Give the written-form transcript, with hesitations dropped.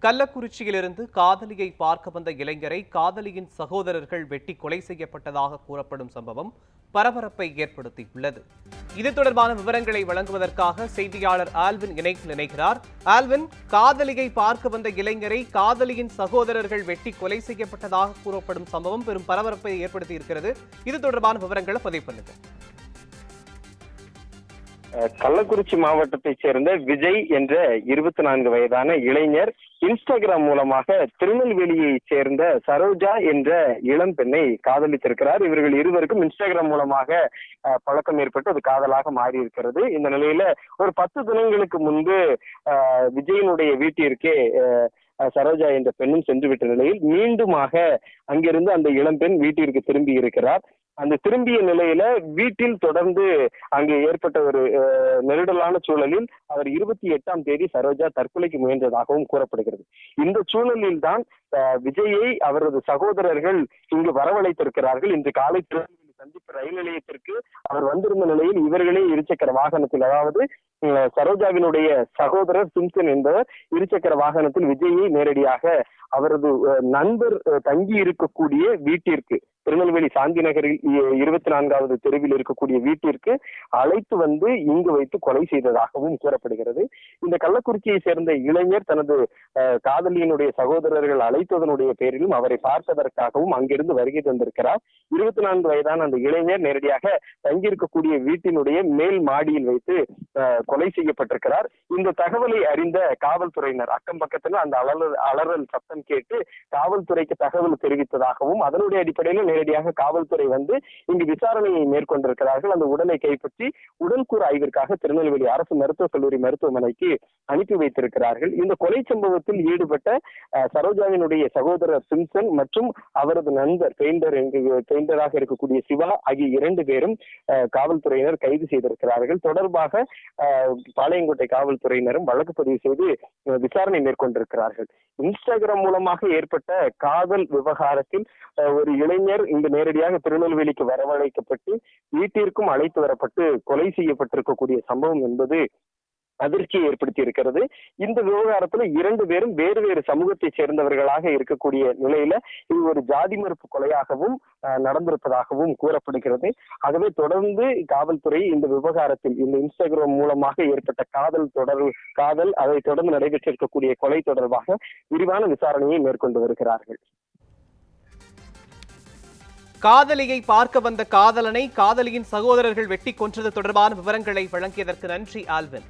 கள்ளக்குறிச்சியிலிருந்து காதலியை பார்க்க வந்த இளைஞரை காதலியின் சகோதரர்கள் வெட்டி கொலை செய்யப்பட்டதாக கூறப்படும் சம்பவம் பரபரப்பை ஏற்படுத்தியுள்ளது. இது தொடர்பான விவரங்களை வழங்குவதற்காக செய்தியாளர் ஆல்வின் இணைகிறார். ஆல்வின், காதலியை பார்க்க வந்த இளைஞரை காதலியின் சகோதரர்கள் வெட்டி கொலை செய்யப்பட்டதாக கூறப்படும் சம்பவம் பெரும் பரபரப்பை ஏற்படுத்தி இருக்கிறது. இது தொடர்பான விவரங்களை பதிவு பண்ணுங்க. கள்ளக்குறிச்சி மாவட்டத்தைச் சேர்ந்த விஜய் என்ற 24 வயதான இளைஞர் இன்ஸ்டாகிராம் மூலமாக திருநெல்வேலியை சேர்ந்த சரோஜா என்ற இளம் பெண்ணை காதலித்திருக்கிறார். இவர்கள் இருவருக்கும் இன்ஸ்டாகிராம் மூலமாக பழக்கம் ஏற்பட்டு அது காதலாக மாறி இருக்கிறது. இந்த நிலையில ஒரு 10 தினங்களுக்கு முன்பு விஜயனுடைய வீட்டிற்கே சரோஜா என்ற பெண்ணும் சென்று விட்ட நிலையில் மீண்டுமாக அங்கிருந்து அந்த இளம்பெண் வீட்டிற்கு திரும்பி இருக்கிறார். அந்த திரும்பிய நிலையில வீட்டில் தொடர்ந்து அங்கு ஏற்பட்ட ஒரு நெருடலான சூழலில் அவர் 28ஆம் தேதி சரோஜா தற்கொலைக்கு முயன்றதாகவும் கூறப்படுகிறது. இந்த சூழலில் தான் விஜயை அவரது சகோதரர்கள் இங்கு வரவழைத்திருக்கிறார்கள். இன்று காலை சந்திப்பு ரயில் நிலையத்திற்கு அவர் வந்திருந்த நிலையில் இவர்களே இருசக்கர வாகனத்தில், அதாவது சரோஜாவினுடைய சகோதரர் சிம்சன் என்பவர் இருசக்கர வாகனத்தில் விஜயை நேரடியாக அவரது நண்பர் தங்கி இருக்கக்கூடிய வீட்டிற்கு, திருநெல்வேலி சாந்தி நகரில் 24வது தெருவில் இருக்கக்கூடிய வீட்டிற்கு அழைத்து வந்து இங்கு வைத்து கொலை செய்ததாகவும் கூறப்படுகிறது. இந்த கள்ளக்குறிச்சியை சேர்ந்த இளைஞர் தனது காதலியினுடைய சகோதரர்கள் அழைத்ததனுடைய பேரிலும் அவரை பார்ப்பதற்காகவும் அங்கிருந்து வருகை தந்திருக்கிறார். 24 வயதான அந்த இளைஞர் நேரடியாக தங்கியிருக்கக்கூடிய வீட்டினுடைய மேல் மாடியில் வைத்து கொலை செய்யப்பட்டிருக்கிறார். இந்த தகவலை அறிந்த காவல்துறையினர் அக்கம் பக்கத்தில் அந்த அலறல் சத்தம் கேட்டு காவல்துறைக்கு தகவல் தெரிவித்ததாகவும் அதனுடைய அடிப்படையில் நேரடியாக காவல்துறை வந்து இங்கு விசாரணையை மேற்கொண்டிருக்கிறார்கள். அந்த உடலை கைப்பற்றி உடல்கூறு ஆய்விற்காக திருநெல்வேலி அரசு மருத்துவக் கல்லூரி மருத்துவமனைக்கு அனுப்பி வைத்திருக்கிறார்கள். இந்த கொலை சம்பவத்தில் ஈடுபட்ட சரோஜாவினுடைய சகோதரர் சிம்சன் மற்றும் அவரது நண்பர் பெயிண்டராக இருக்கக்கூடிய சிவா ஆகிய 2 பேரும் காவல்துறையினர் கைது செய்திருக்கிறார்கள். தொடர்பாக பாளையங்கோட்டை காவல்துறையினரும் வழக்கு பதிவு செய்து விசாரணை மேற்கொண்டிருக்கிறார்கள். இன்ஸ்டாகிராம் மூலமாக ஏற்பட்ட காதல் விவகாரத்தில் ஒரு இளைஞர் இங்கு நேரடியாக திருநெல்வேலிக்கு வரவழைக்கப்பட்டு வீட்டிற்கும் அழைத்து வரப்பட்டு கொலை செய்யப்பட்டிருக்கக்கூடிய சம்பவம் என்பது அதிர்ச்சியை ஏற்படுத்தி இருக்கிறது. இந்த விவகாரத்துல 2 பேரும் வேறு வேறு சமூகத்தை சேர்ந்தவர்களாக இருக்கக்கூடிய நிலையில இது ஒரு ஜாதி மறுப்பு கொலையாகவும் நடந்திருப்பதாகவும் கூறப்படுகிறது. ஆகவே தொடர்ந்து காவல்துறை இந்த விவகாரத்தில் இந்த இன்ஸ்டாகிராம் மூலமாக ஏற்பட்ட காதல் அதை தொடர்ந்து நடைபெற்றிருக்கக்கூடிய கொலை தொடர்பாக விரிவான விசாரணையை மேற்கொண்டு வருகிறார்கள். காதலியை பார்க்க வந்த காதலனை காதலியின் சகோதரர்கள் வெட்டி கொன்றது தொடர்பான விவரங்களை வழங்கியதற்கு நன்றி ஆல்வின்.